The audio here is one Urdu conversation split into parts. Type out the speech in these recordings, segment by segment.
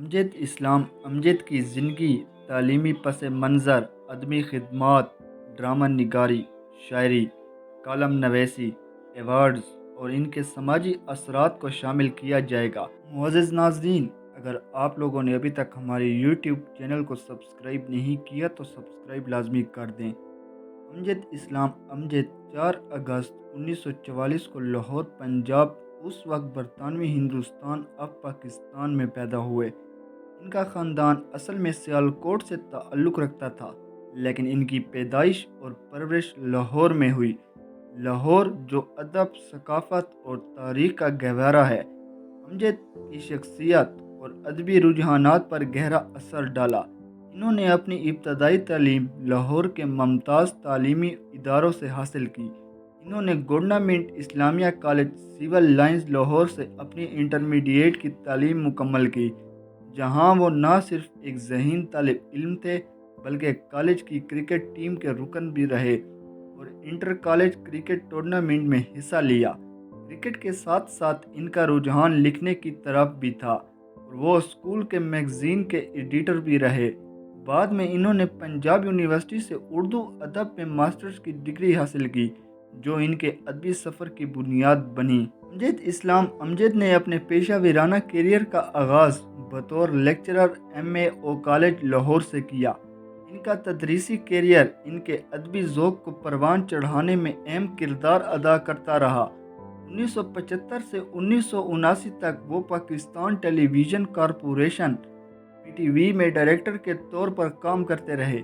امجد اسلام امجد کی زندگی، تعلیمی پس منظر، ادبی خدمات، ڈرامہ نگاری، شاعری، کالم نویسی، ایوارڈز اور ان کے سماجی اثرات کو شامل کیا جائے گا۔ معزز ناظرین، اگر آپ لوگوں نے ابھی تک ہمارے یوٹیوب چینل کو سبسکرائب نہیں کیا تو سبسکرائب لازمی کر دیں۔ امجد اسلام امجد 4 اگست 1944 کو لاہور، پنجاب، اس وقت برطانوی ہندوستان اب پاکستان میں پیدا ہوئے۔ ان کا خاندان اصل میں سیالکوٹ سے تعلق رکھتا تھا، لیکن ان کی پیدائش اور پرورش لاہور میں ہوئی۔ لاہور، جو ادب، ثقافت اور تاریخ کا گہوارہ ہے، امجد کی شخصیت اور ادبی رجحانات پر گہرا اثر ڈالا۔ انہوں نے اپنی ابتدائی تعلیم لاہور کے ممتاز تعلیمی اداروں سے حاصل کی۔ انہوں نے گورنمنٹ اسلامیہ کالج سول لائنز لاہور سے اپنی انٹرمیڈیٹ کی تعلیم مکمل کی، جہاں وہ نہ صرف ایک ذہین طالب علم تھے بلکہ کالج کی کرکٹ ٹیم کے رکن بھی رہے اور انٹر کالج کرکٹ ٹورنامنٹ میں حصہ لیا۔ کرکٹ کے ساتھ ساتھ ان کا رجحان لکھنے کی طرف بھی تھا اور وہ اسکول کے میگزین کے ایڈیٹر بھی رہے۔ بعد میں انہوں نے پنجاب یونیورسٹی سے اردو ادب میں ماسٹرز کی ڈگری حاصل کی، جو ان کے ادبی سفر کی بنیاد بنی۔ امجد اسلام امجد نے اپنے پیشہ ورانہ کیریئر کا آغاز بطور لیکچرر MAO کالج لاہور سے کیا۔ ان کا تدریسی کیریئر ان کے ادبی ذوق کو پروان چڑھانے میں اہم کردار ادا کرتا رہا۔ 1975 سے 1979 تک وہ پاکستان ٹیلی ویژن کارپوریشن PTV میں ڈائریکٹر کے طور پر کام کرتے رہے،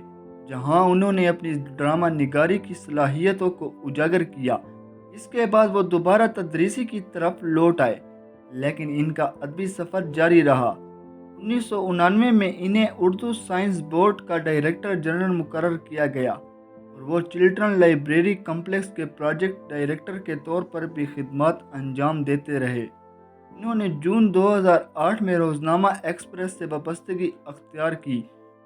جہاں انہوں نے اپنی ڈرامہ نگاری کی صلاحیتوں کو اجاگر کیا۔ اس کے بعد وہ دوبارہ تدریسی کی طرف لوٹ آئے، لیکن ان کا ادبی سفر جاری رہا۔ 1999 میں انہیں اردو سائنس بورڈ کا ڈائریکٹر جنرل مقرر کیا گیا اور وہ چلڈرن لائبریری کمپلیکس کے پروجیکٹ ڈائریکٹر کے طور پر بھی خدمات انجام دیتے رہے۔ انہوں نے جون 2008 میں روزنامہ ایکسپریس سے وابستگی اختیار کی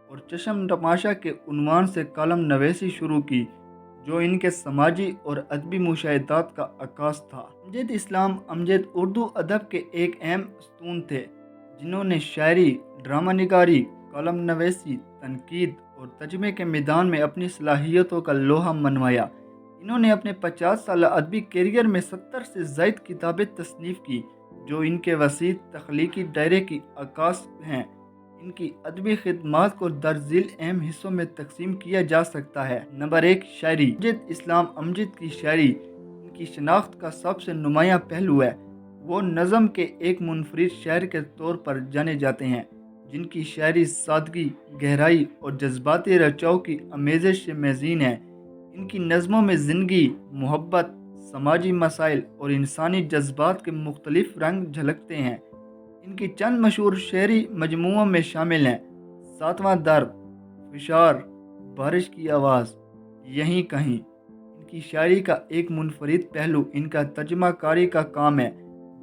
اور چشم تماشا کے عنوان سے کالم نویسی شروع کی، جو ان کے سماجی اور ادبی مشاہدات کا عکاس تھا۔ امجد اسلام امجد اردو ادب کے ایک اہم ستون تھے، جنہوں نے شاعری، ڈرامہ نگاری، کالم نویسی، تنقید اور ترجمے کے میدان میں اپنی صلاحیتوں کا لوہا منوایا۔ انہوں نے اپنے 50 سالہ ادبی کیریئر میں 70 سے زائد کتابیں تصنیف کی، جو ان کے وسیع تخلیقی دائرے کی عکاس ہیں۔ ان کی ادبی خدمات کو درج ذیل اہم حصوں میں تقسیم کیا جا سکتا ہے۔ نمبر 1، شاعری۔ امجد اسلام امجد کی شاعری ان کی شناخت کا سب سے نمایاں پہلو ہے۔ وہ نظم کے ایک منفرد شاعر کے طور پر جانے جاتے ہیں، جن کی شاعری سادگی، گہرائی اور جذباتی رچاؤ کی آمیزش سے میزین ہے۔ ان کی نظموں میں زندگی، محبت، سماجی مسائل اور انسانی جذبات کے مختلف رنگ جھلکتے ہیں۔ ان کی چند مشہور شعری مجموعوں میں شامل ہیں: ساتواں در، فشار، بارش کی آواز، یہیں کہیں۔ ان کی شاعری کا ایک منفرد پہلو ان کا ترجمہ کاری کا کام ہے،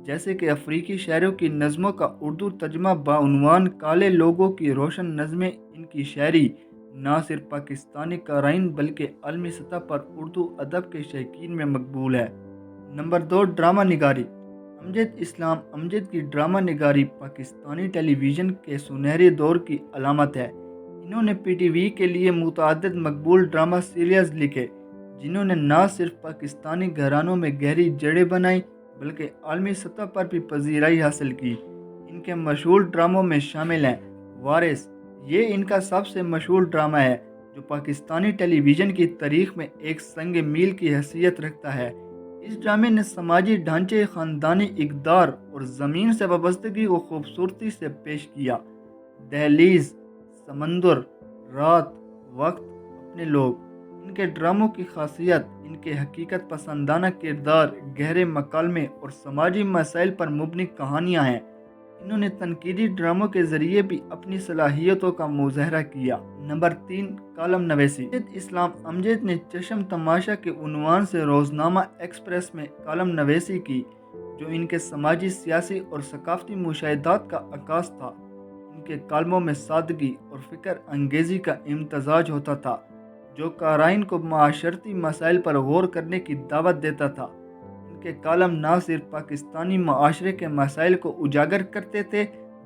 جیسے کہ افریقی شاعروں کی نظموں کا اردو ترجمہ بعنوان کالے لوگوں کی روشن نظمیں۔ ان کی شاعری نہ صرف پاکستانی قارئین بلکہ عالمی سطح پر اردو ادب کے شائقین میں مقبول ہے۔ نمبر 2، ڈرامہ نگاری۔ امجد اسلام امجد کی ڈرامہ نگاری پاکستانی ٹیلی ویژن کے سنہرے دور کی علامت ہے۔ انہوں نے PTV کے لیے متعدد مقبول ڈرامہ سیریز لکھے، جنہوں نے نہ صرف پاکستانی گھرانوں میں گہری جڑیں بنائیں بلکہ عالمی سطح پر بھی پذیرائی حاصل کی۔ ان کے مشہور ڈراموں میں شامل ہیں وارث۔ یہ ان کا سب سے مشہور ڈرامہ ہے، جو پاکستانی ٹیلی ویژن کی تاریخ میں ایک سنگ میل کی حیثیت رکھتا ہے۔ اس ڈرامے نے سماجی ڈھانچے، خاندانی اقدار اور زمین سے وابستگی کو خوبصورتی سے پیش کیا۔ دہلیز، سمندر، رات، وقت، اپنے لوگ۔ ان کے ڈراموں کی خاصیت ان کے حقیقت پسندانہ کردار، گہرے مکالمے اور سماجی مسائل پر مبنی کہانیاں ہیں۔ انہوں نے تنقیدی ڈراموں کے ذریعے بھی اپنی صلاحیتوں کا مظاہرہ کیا۔ Number 3، column نویسی۔ امجد اسلام امجد نے چشم تماشا کے عنوان سے روزنامہ ایکسپریس میں کالم نویسی کی، جو ان کے سماجی، سیاسی اور ثقافتی مشاہدات کا عکاس تھا۔ ان کے کالموں میں سادگی اور فکر انگیزی کا امتزاج ہوتا تھا، جو قارئین کو معاشرتی مسائل پر غور کرنے کی دعوت دیتا تھا۔ ان کے کالم نہ صرف پاکستانی معاشرے کے مسائل کو اجاگر کرتے تھے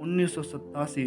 1987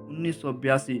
1982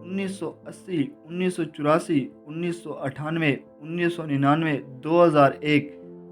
1980, 1984, 1998, 1999, 2001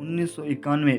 1991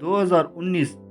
2019